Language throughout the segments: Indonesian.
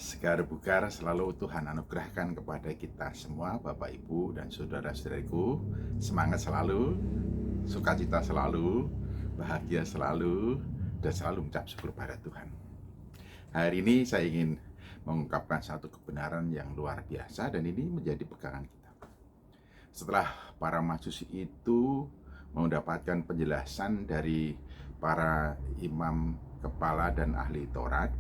Segar bugar selalu Tuhan anugerahkan kepada kita semua, Bapak Ibu dan saudara-saudariku. Semangat selalu, sukacita selalu, bahagia selalu, dan selalu mengucap syukur pada Tuhan. Hari ini saya ingin mengungkapkan satu kebenaran yang luar biasa dan ini menjadi pegangan kita. Setelah para majusi itu mendapatkan penjelasan dari para imam kepala dan ahli Taurat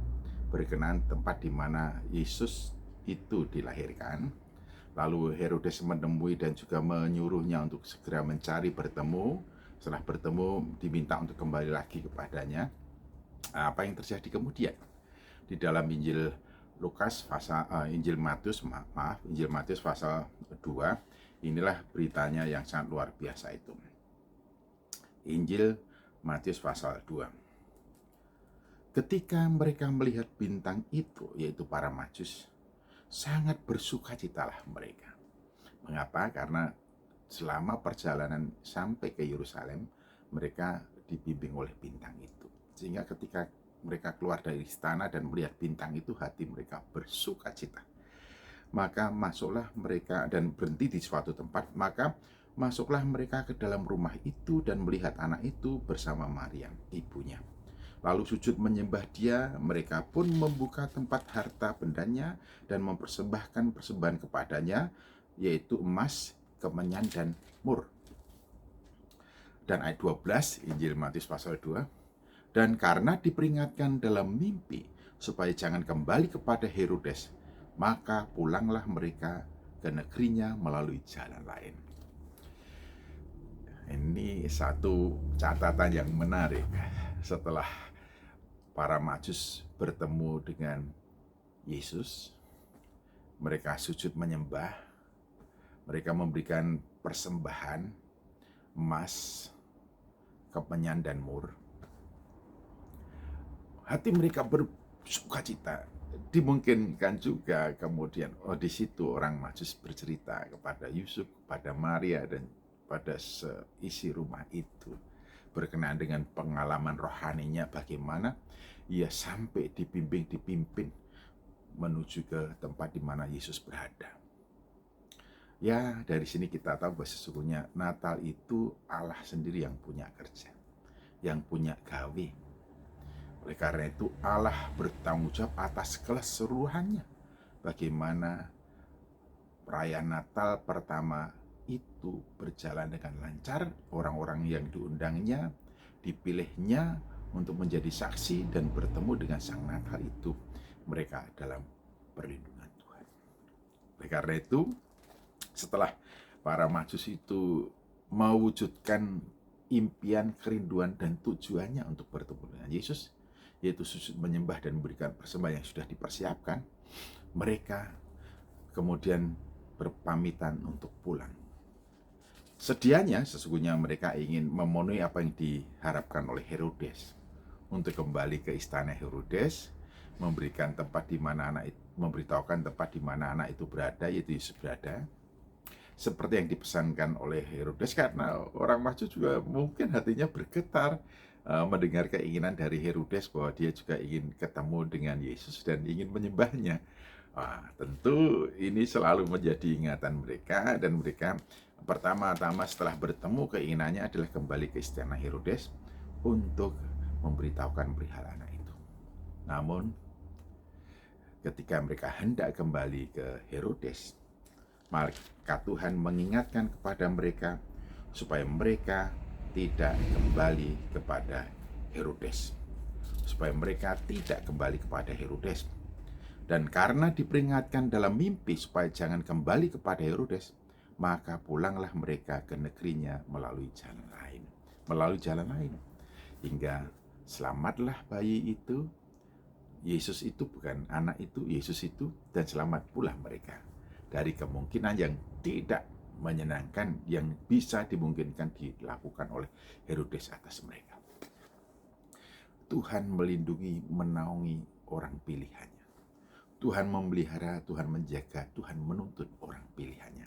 berkenaan tempat di mana Yesus itu dilahirkan. Lalu Herodes menemui dan juga menyuruhnya untuk segera mencari bertemu. Setelah bertemu diminta untuk kembali lagi kepadanya. Apa yang terjadi kemudian? Di dalam Injil Lukas pasal Injil Matius pasal 2, inilah beritanya yang sangat luar biasa itu. Injil Matius pasal 2. Ketika mereka melihat bintang itu, yaitu para Majus, sangat bersukacitalah mereka. Mengapa? Karena selama perjalanan sampai ke Yerusalem, mereka dibimbing oleh bintang itu. Sehingga ketika mereka keluar dari istana dan melihat bintang itu, hati mereka bersukacita. Maka masuklah mereka dan berhenti di suatu tempat, maka masuklah mereka ke dalam rumah itu dan melihat anak itu bersama Maryam, ibunya. Lalu sujud menyembah dia, mereka pun membuka tempat harta bendanya dan mempersembahkan persembahan kepadanya, yaitu emas, kemenyan, dan mur. Dan ayat 12, Injil Matius pasal 2, dan karena diperingatkan dalam mimpi, supaya jangan kembali kepada Herodes, maka pulanglah mereka ke negerinya melalui jalan lain. Ini satu catatan yang menarik. Setelah para Majus bertemu dengan Yesus, mereka sujud menyembah, mereka memberikan persembahan emas, kemenyan, dan mur. Hati mereka bersukacita. Dimungkinkan juga kemudian di situ orang Majus bercerita kepada Yusuf, kepada Maria, dan pada seisi rumah itu berkenaan dengan pengalaman rohaninya, bagaimana ia sampai dipimpin menuju ke tempat di mana Yesus berada. Ya, dari sini kita tahu bahwa sesungguhnya Natal itu Allah sendiri yang punya kerja, yang punya gawe. Oleh karena itu Allah bertanggung jawab atas keseluruhannya. Bagaimana perayaan Natal pertama itu berjalan dengan lancar, orang-orang yang diundangnya, dipilihnya untuk menjadi saksi dan bertemu dengan Sang Natal itu, mereka dalam perlindungan Tuhan. Oleh karena itu, setelah para Majus itu mewujudkan impian, kerinduan, dan tujuannya untuk bertemu dengan Yesus, yaitu sujud menyembah dan memberikan persembahan yang sudah dipersiapkan, mereka kemudian berpamitan untuk pulang. Sedianya sesungguhnya mereka ingin memenuhi apa yang diharapkan oleh Herodes, untuk kembali ke istana Herodes, memberikan tempat di mana anak itu, memberitahukan tempat di mana anak itu berada, yaitu Yesus berada, seperti yang dipesankan oleh Herodes. Karena orang Majus juga mungkin hatinya bergetar mendengar keinginan dari Herodes bahwa dia juga ingin ketemu dengan Yesus dan ingin menyembahnya. Tentu ini selalu menjadi ingatan mereka, dan mereka pertama-tama setelah bertemu keinginannya adalah kembali ke istana Herodes untuk memberitahukan perihal anak itu. Namun ketika mereka hendak kembali ke Herodes, maka Tuhan mengingatkan kepada mereka supaya mereka tidak kembali kepada Herodes. Supaya mereka tidak kembali kepada Herodes. Dan karena diperingatkan dalam mimpi supaya jangan kembali kepada Herodes, maka pulanglah mereka ke negerinya melalui jalan lain. Melalui jalan lain. Hingga selamatlah bayi itu, Yesus itu, bukan anak itu, Yesus itu, dan selamat pula mereka dari kemungkinan yang tidak menyenangkan yang bisa dimungkinkan dilakukan oleh Herodes atas mereka. Tuhan melindungi, menaungi orang pilihannya. Tuhan memelihara, Tuhan menjaga, Tuhan menuntun orang pilihannya.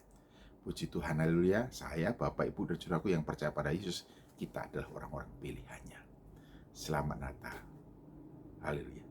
Puji Tuhan, haleluya. Saya, Bapak, Ibu, dan saudaraku yang percaya pada Yesus, kita adalah orang-orang pilihannya. Selamat Natal. Haleluya.